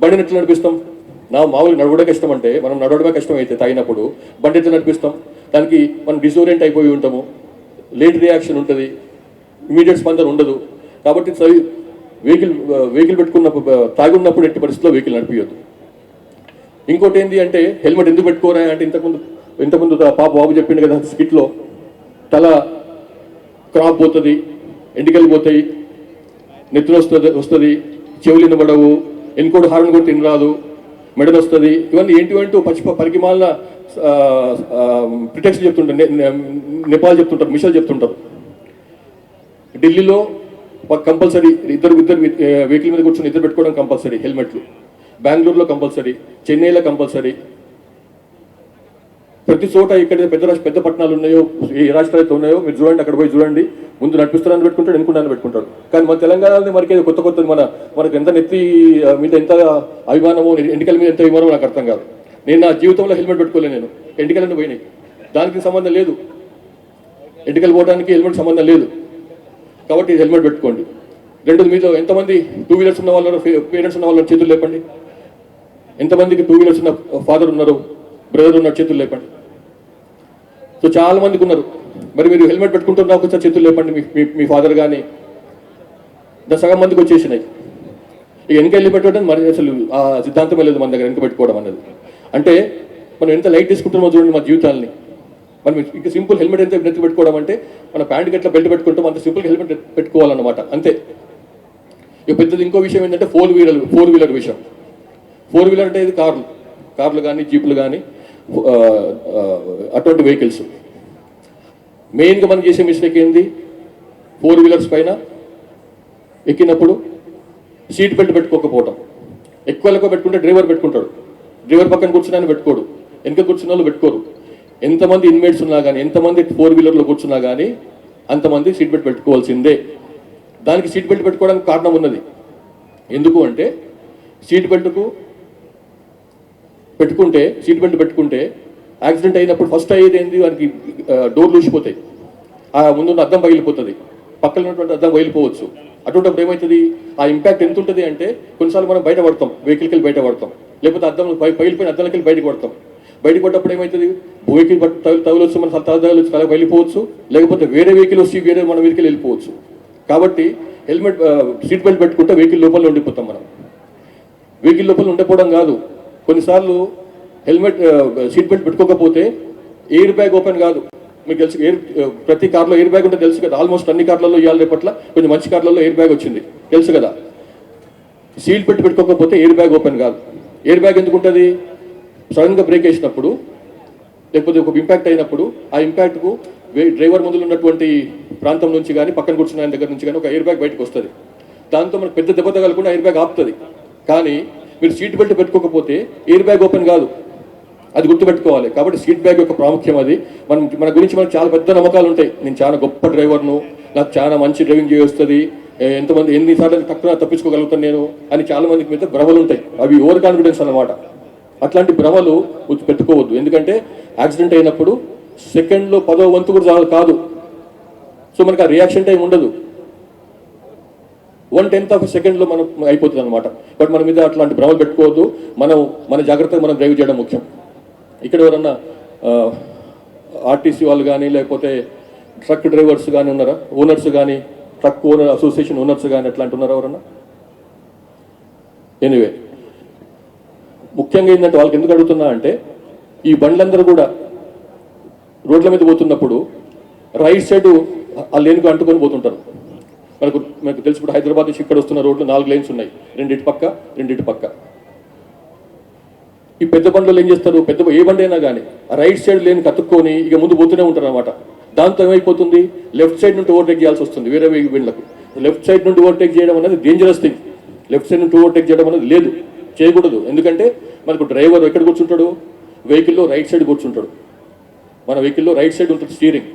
బండిని ఎట్లా నడిపిస్తాం? మామూలుగా నడవడం కష్టం అంటే మనం నడవడమే కష్టం అయితే తాగినప్పుడు బండి ఎట్లా నడిపిస్తాం? దానికి మనం డిసోరియంట్ అయిపోయి ఉంటాము, లేట్ రియాక్షన్ ఉంటుంది, ఇమీడియట్ స్పందన ఉండదు. కాబట్టి వెహికల్ పెట్టుకున్నప్పుడు తాగి ఉన్నప్పుడు ఎట్టి పరిస్థితుల్లో వెహికల్ నడిపించద్దు. ఇంకోటి ఏంటి అంటే హెల్మెట్ ఎందుకు పెట్టుకోరా అంటే ఇంతకుముందు బాబు చెప్పిండు కదా స్కిట్లో, తల క్రాప్ పోతుంది, ఎండికలు పోతాయి, నెత్తులు వస్తుంది, చెవులు వినబడవు, ఎన్కోడు హార్న్ కూడా తినరాదు, మెడలు వస్తుంది. ఇవన్నీ ఏంటివంటూ పరికిమాల ప్రిటెక్షన్ చెప్తుంటారు, నేపాల్ చెప్తుంటారు, మిషల్ చెప్తుంటారు. ఢిల్లీలో కంపల్సరీ ఇద్దరు వెహికల్ మీద కూర్చొని ఇద్దరు పెట్టుకోవడం కంపల్సరీ హెల్మెట్లు. బెంగళూరులో కంపల్సరీ, చెన్నైలో కంపల్సరీ. ప్రతి చోట ఇక్కడ పెద్ద పట్టణాలు ఉన్నాయో, ఏ రాష్ట్రాలైతే ఉన్నాయో మీరు చూడండి, అక్కడ పోయి చూడండి. ముందు నడిపిస్తున్నాను పెట్టుకుంటాడు, ఎన్నుకుంటాను పెట్టుకుంటాడు. కానీ మన తెలంగాణలో మనకి కొత్తది మనకు ఎంత నెత్తి మీద ఎంత అభిమానమో, ఎన్నికల మీద ఎంత అభిమానమో నాకు అర్థం కాదు. నేను నా జీవితంలో హెల్మెట్ పెట్టుకోలేదు, నేను ఎన్నికలను పోయినాయి, దానికి సంబంధం లేదు. ఎన్నికలు పోవడానికి హెల్మెట్ సంబంధం లేదు. కాబట్టి హెల్మెట్ పెట్టుకోండి. రెండోది, మీతో ఎంతమంది 2 వీలర్స్ ఉన్న వాళ్ళు, పేరెంట్స్ ఉన్న వాళ్ళు చేతులు లేపండి. ఎంతమందికి 2 వీలర్స్ ఉన్న ఫాదర్ ఉన్నారు, బ్రదర్ ఉన్నారు, చేతులు లేపండి. సో చాలా మందికి ఉన్నారు. మరి మీరు హెల్మెట్ పెట్టుకుంటున్నా ఒకసారి చేతులు లేపండి. మీ ఫాదర్ కానీ సగం మందికి వచ్చేసినాయి. ఇక వెనక వెళ్ళి పెట్టడం మరి అసలు ఆ సిద్ధాంతమే లేదు మన దగ్గర, వెనక పెట్టుకోవడం అనేది. అంటే మనం ఎంత లైట్ తీసుకుంటున్నామో చూడండి మన జీవితాలని. మనం ఇక సింపుల్ హెల్మెట్ ఎంత నెత్తి పెట్టుకోవడం అంటే, మన ప్యాంట్కి ఎట్లా బెల్ట్ పెట్టుకుంటాం అంత సింపుల్ హెల్మెట్ పెట్టుకోవాలన్నమాట, అంతే. ఇక పెద్దది ఇంకో విషయం ఏంటంటే ఫోర్ వీలర్ విషయం. 4 వీలర్ అంటే ఇది కార్లు కానీ, జీపులు కానీ, అటువంటి వెహికల్స్. మెయిన్గా మనం చేసే మిస్టేక్ ఏంది? 4 వీలర్స్ పైన ఎక్కినప్పుడు సీట్ బెల్ట్ పెట్టుకోకపోవటం. ఎక్కువ పెట్టుకుంటే డ్రైవర్ పెట్టుకుంటాడు, డ్రైవర్ పక్కన కూర్చున్నాను పెట్టుకోడు, వెనక కూర్చున్న వాళ్ళు పెట్టుకోరు. ఎంతమంది ఇన్మేట్స్ ఉన్నా కానీ, ఎంతమంది 4 వీలర్లో కూర్చున్నా కానీ అంతమంది సీట్ బెల్ట్ పెట్టుకోవాల్సిందే. దానికి సీట్ బెల్ట్ పెట్టుకోవడానికి కారణం ఉన్నది. ఎందుకు అంటే సీట్ బెల్ట్ పెట్టుకుంటే యాక్సిడెంట్ అయినప్పుడు ఫస్ట్ అయ్యేది ఏంది? వానికి డోర్లు ఊసిపోతాయి, ఆ ముందున్న అద్దం పగిలిపోతుంది, పక్కన ఉన్నటువంటి అద్దం పగిలిపోవచ్చు. అటువంటిప్పుడు ఏమవుతుంది? ఆ ఇంపాక్ట్ ఎంత ఉంటుంది అంటే కొన్నిసార్లు మనం బయట పడతాం, వెహికల్కి వెళ్ళి బయట పడతాం, లేకపోతే అద్దం పగిలిపోయిన అద్దంలోకి వెళ్ళి బయటకు పడతాం. బయటకు పడ్డప్పుడు ఏమవుతుంది? వెహికల్ తగులొచ్చు, మన తగులొచ్చు, తల పగిలిపోవచ్చు, లేకపోతే వేరే వెహికల్ వచ్చి వేరే మన వెహికల్ వెళ్ళిపోవచ్చు. కాబట్టి హెల్మెట్ సీట్ బెల్ట్ పెట్టుకుంటే వెహికల్ లోపల ఉండిపోతాం మనం. వెహికల్ లోపల ఉండిపోవడం కాదు, కొన్నిసార్లు సీట్ బెల్ట్ పెట్టుకోకపోతే ఎయిర్ బ్యాగ్ ఓపెన్ కాదు. మీకు తెలుసు, ప్రతి కార్లో ఎయిర్ బ్యాగ్ ఉంటే తెలుసు కదా. ఆల్మోస్ట్ అన్ని కార్లలో ఇవాళ రేపట్ల కొంచెం మంచి కార్లలో ఎయిర్ బ్యాగ్ వచ్చింది, తెలుసు కదా. సీట్ బెల్ట్ పెట్టుకోకపోతే ఎయిర్ బ్యాగ్ ఓపెన్ కాదు. ఎయిర్ బ్యాగ్ ఎందుకు ఉంటుంది? సడన్గా బ్రేక్ వేసినప్పుడు, లేకపోతే ఒక ఇంపాక్ట్ అయినప్పుడు, ఆ ఇంపాక్ట్కు డ్రైవర్ ముందు ఉన్నటువంటి ప్రాంతం నుంచి కానీ, పక్కన కూర్చున్న ఆయన దగ్గర నుంచి కానీ ఒక ఎయిర్ బ్యాగ్ బయటకు వస్తుంది. దాంతో మనకు పెద్ద దెబ్బ తగలకుండా ఎయిర్ బ్యాగ్ ఆపుతుంది. కానీ మీరు సీట్ బెల్ట్ పెట్టుకోకపోతే ఎయిర్ బ్యాగ్ ఓపెన్ కాదు, అది గుర్తుపెట్టుకోవాలి. కాబట్టి సీట్ బ్యాగ్ యొక్క ప్రాముఖ్యం అది. మన గురించి మనకు చాలా పెద్ద నమ్మకాలు ఉంటాయి. నేను చాలా గొప్ప డ్రైవర్ను, నాకు చాలా మంచి డ్రైవింగ్ చేయొస్తుంది, ఎన్నిసార్లు తప్పించుకోగలుగుతాను నేను అని చాలా మందికి మీద భ్రమలు ఉంటాయి. అవి ఓవర్ కాన్ఫిడెన్స్ అన్నమాట. అట్లాంటి భ్రమలు పెట్టుకోవద్దు. ఎందుకంటే యాక్సిడెంట్ అయినప్పుడు సెకండ్లో 10వ వంతు కూడా కాదు. సో మనకు ఆ రియాక్షన్ టైం ఉండదు, 1/10 ఆఫ్ సెకండ్లో మనం అయిపోతుంది అనమాట. బట్ మన మీద అట్లాంటి భ్రమలు పెట్టుకోవద్దు. మన జాగ్రత్తగా మనం డ్రైవ్ చేయడం ముఖ్యం. ఇక్కడ ఎవరన్నా ఆర్టీసీ వాళ్ళు కానీ, లేకపోతే ట్రక్ డ్రైవర్స్ కానీ ఉన్నారా? ఓనర్స్ కానీ, ట్రక్ ఓనర్ అసోసియేషన్ ఓనర్స్ కానీ అట్లాంటి ఉన్నారా ఎవరన్నా? ఎనీవే, ముఖ్యంగా ఏంటంటే వాళ్ళకి ఎందుకు అడుగుతున్నా అంటే, ఈ బండ్లందరూ కూడా రోడ్ల మీద పోతున్నప్పుడు రైట్ సైడ్ ఆ లేన్కు అంటుకొని పోతుంటారు. మనకు తెలిసి ఇప్పుడు హైదరాబాద్ నుంచి ఇక్కడ వస్తున్న రోడ్లు 4 లేన్స్ ఉన్నాయి, రెండిటి పక్క. ఈ పెద్ద బండ్లలో ఏం చేస్తారు? ఏ బండి అయినా కానీ ఆ రైట్ సైడ్ లేన్ కతుక్కొని ఇక ముందు పోతూనే ఉంటారు అనమాట. దాంతో ఏమైపోతుంది? లెఫ్ట్ సైడ్ నుండి ఓవర్టేక్ చేయాల్సి వస్తుంది వేరే బండ్లకు. లెఫ్ట్ సైడ్ నుండి ఓవర్టేక్ చేయడం అనేది డేంజరస్ థింగ్. లెఫ్ట్ సైడ్ నుండి ఓవర్టేక్ చేయడం అనేది లేదు, చేయకూడదు. ఎందుకంటే మనకు డ్రైవర్ ఎక్కడ కూర్చుంటాడు? వెహికల్లో రైట్ సైడ్ కూర్చుంటాడు. మన వెహికల్లో రైట్ సైడ్ ఉంటుంది స్టీరింగ్.